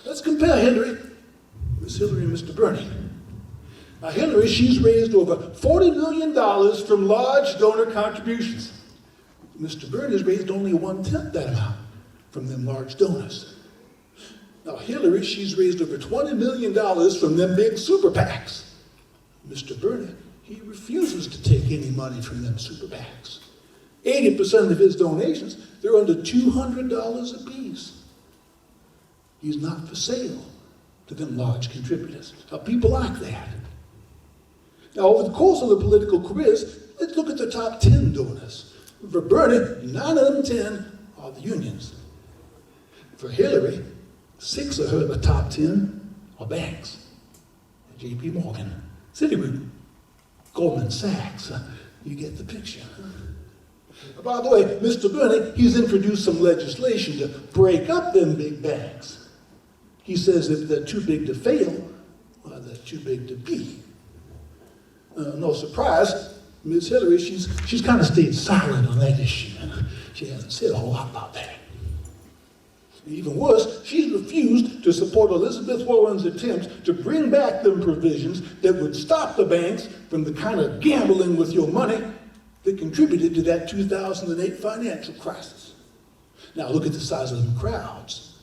Let's compare Hillary, Miss Hillary and Mr. Bernie. Now Hillary, she's raised over $40 million from large donor contributions. Mr. Bernie has raised only 1/10 that amount from them large donors. Now Hillary, she's raised over $20 million from them big super PACs. Mr. Bernie, he refuses to take any money from them super PACs. 80% of his donations, they're under $200 apiece. He's not for sale to them large contributors. Now people like that. Now over the course of the political quiz, let's look at the top 10 donors. For Bernie, 9 of them 10 are the unions. For Hillary, 6 of her top 10 are banks. J.P. Morgan, Citigroup, Goldman Sachs. You get the picture. By the way, Mr. Bernie, he's introduced some legislation to break up them big banks. He says if they're too big to fail, well, they're too big to be. No surprise, Ms. Hillary, she's kind of stayed silent on that issue. She hasn't said a whole lot about that. Even worse, she's refused to support Elizabeth Warren's attempt to bring back them provisions that would stop the banks from the kind of gambling with your money that contributed to that 2008 financial crisis. Now look at the size of them crowds.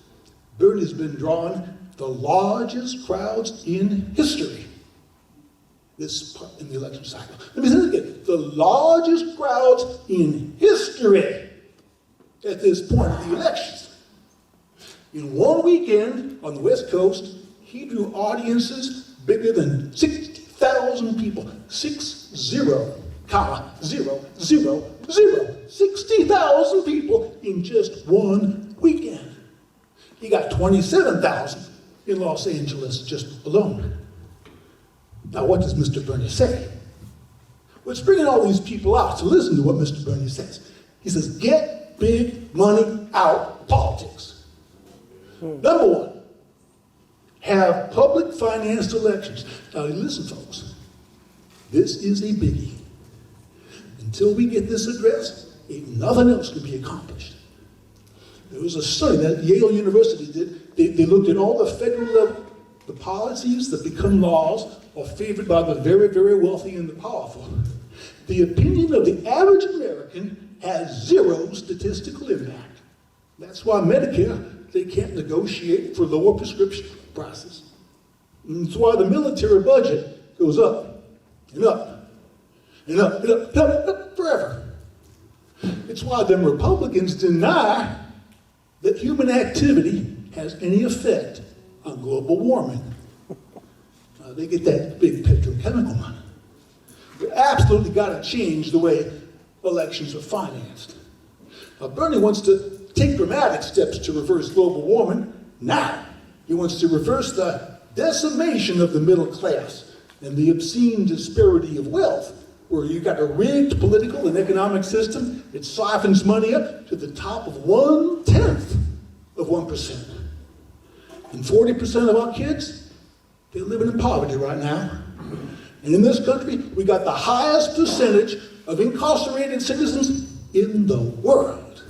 Bernie's been drawing the largest crowds in history this part in the election cycle. Let me say it again. The largest crowds in history at this point in the elections. In one weekend on the West Coast, he drew audiences bigger than 60,000 people. 60,000 people in just one weekend. He got 27,000 in Los Angeles just alone. Now, what does Mr. Bernie say? Well, it's bringing all these people out to listen to what Mr. Bernie says. He says, get big money out of politics. Number one, have public financed elections. Now, listen, folks, this is a biggie. Until we get this addressed, ain't nothing else can be accomplished. There was a study that Yale University did. They looked at all the federal level, the policies that become laws are favored by the very, very wealthy and the powerful. The opinion of the average American has zero statistical impact. That's why Medicare, they can't negotiate for lower prescription prices. And that's why the military budget goes up and up and up and up, and up, and up forever. It's why them Republicans deny that human activity has any effect on global warming. They get that big petrochemical money. We absolutely got to change the way elections are financed. Now, Bernie wants to take dramatic steps to reverse global warming now. He wants to reverse the decimation of the middle class and the obscene disparity of wealth, where you got a rigged political and economic system. It siphons money up to the top of 1/10 of 1%. And 40% of our kids, they're living in poverty right now. And in this country, we got the highest percentage of incarcerated citizens in the world.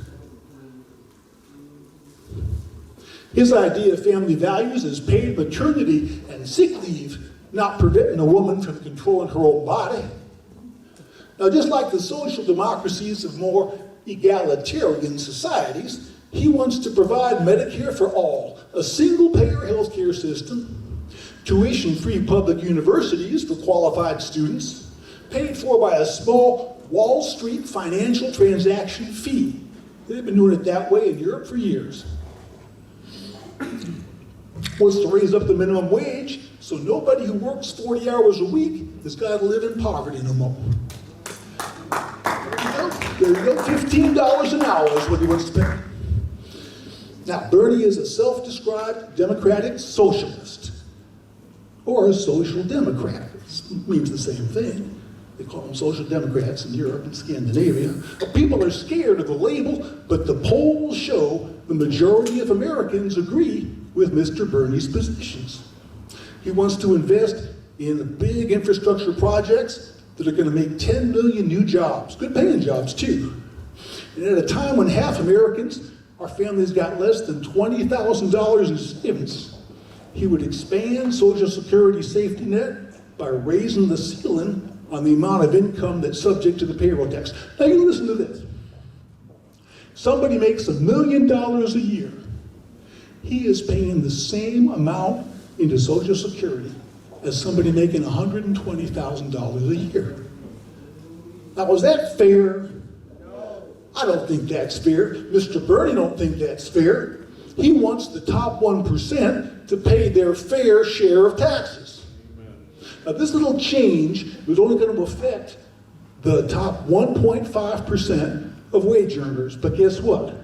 His idea of family values is paid maternity and sick leave, not preventing a woman from controlling her own body. Now, just like the social democracies of more egalitarian societies, he wants to provide Medicare for all, a single-payer healthcare system, tuition-free public universities for qualified students, paid for by a small Wall Street financial transaction fee. They've been doing it that way in Europe for years. Wants to raise up the minimum wage so nobody who works 40 hours a week has got to live in poverty no more. There you go, $15 an hour is what he wants to pay. Now, Bernie is a self-described democratic socialist, or a social democrat. It means the same thing. They call them social democrats in Europe and Scandinavia. But people are scared of the label, but the polls show the majority of Americans agree with Mr. Bernie's positions. He wants to invest in big infrastructure projects that are going to make 10 million new jobs, good paying jobs too. And at a time when half Americans our family's got less than $20,000 in savings, he would expand Social Security safety net by raising the ceiling on the amount of income that's subject to the payroll tax. Now you listen to this. Somebody makes $1 million a year. He is paying the same amount into Social Security as somebody making $120,000 a year. Now, is that fair? I don't think that's fair. Mr. Bernie don't think that's fair. He wants the top 1% to pay their fair share of taxes. Now, this little change is only going to affect the top 1.5% of wage earners. But guess what?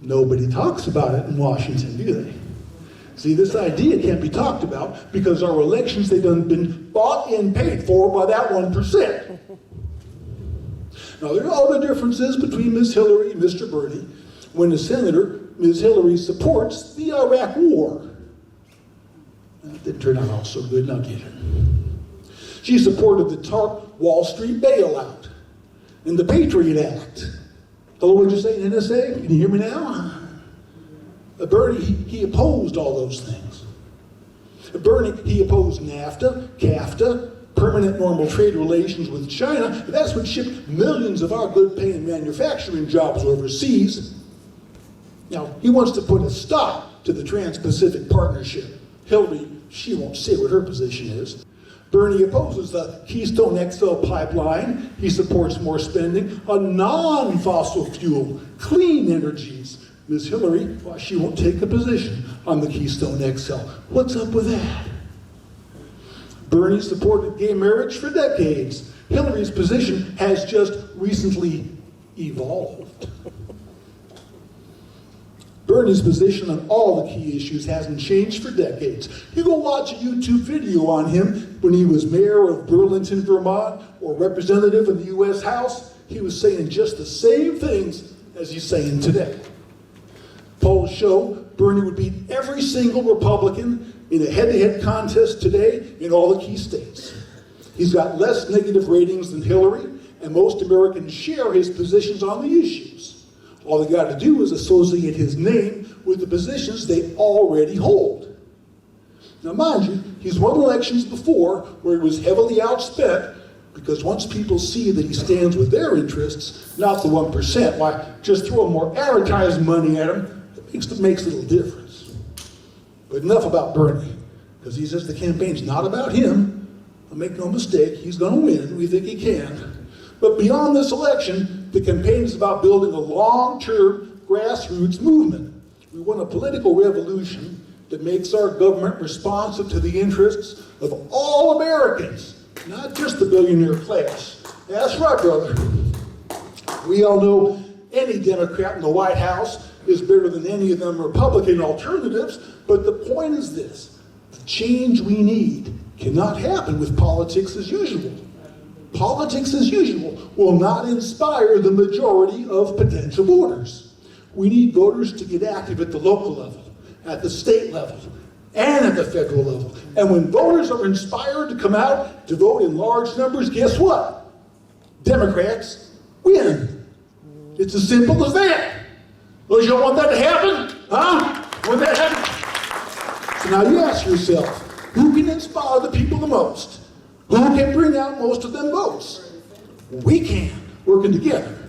Nobody talks about it in Washington, do they? See, this idea can't be talked about because our elections, they've been bought and paid for by that 1%. Now, there are other differences between Ms. Hillary and Mr. Bernie. When the senator, Ms. Hillary, supports the Iraq War. That didn't turn out all so good, now get it. She supported the TARP Wall Street bailout and the Patriot Act. Hello, what'd you say, NSA? Can you hear me now? Bernie, he opposed all those things. Bernie, he opposed NAFTA, CAFTA, permanent normal trade relations with China. That's what shipped millions of our good-paying manufacturing jobs overseas. Now, he wants to put a stop to the Trans-Pacific Partnership. Hillary, she won't say what her position is. Bernie opposes the Keystone XL pipeline. He supports more spending on non-fossil fuel, clean energies. Ms. Hillary, well, she won't take a position on the Keystone XL. What's up with that? Bernie supported gay marriage for decades. Hillary's position has just recently evolved. Bernie's position on all the key issues hasn't changed for decades. You go watch a YouTube video on him when he was mayor of Burlington, Vermont, or representative in the U.S. House. He was saying just the same things as he's saying today. Polls show Bernie would beat every single Republican in a head-to-head contest today in all the key states. He's got less negative ratings than Hillary, and most Americans share his positions on the issues. All they got to do is associate his name with the positions they already hold. Now, mind you, he's won elections before where he was heavily outspent, because once people see that he stands with their interests, not the 1%, why, just throw more advertising money at him, it makes little difference. But enough about Bernie, because he says the campaign's not about him. Make no mistake, he's going to win. We think he can. But beyond this election, the campaign is about building a long-term grassroots movement. We want a political revolution that makes our government responsive to the interests of all Americans, not just the billionaire class. That's right, brother. We all know any Democrat in the White House is better than any of them Republican alternatives, but the point is this: the change we need cannot happen with politics as usual. Politics as usual will not inspire the majority of potential voters. We need voters to get active at the local level, at the state level, and at the federal level. And when voters are inspired to come out to vote in large numbers, guess what? Democrats win. It's as simple as that. Well, you don't want that to happen? Huh? Want that to happen? So now you ask yourself, who can inspire the people the most? Who can bring out most of them votes? We can, working together.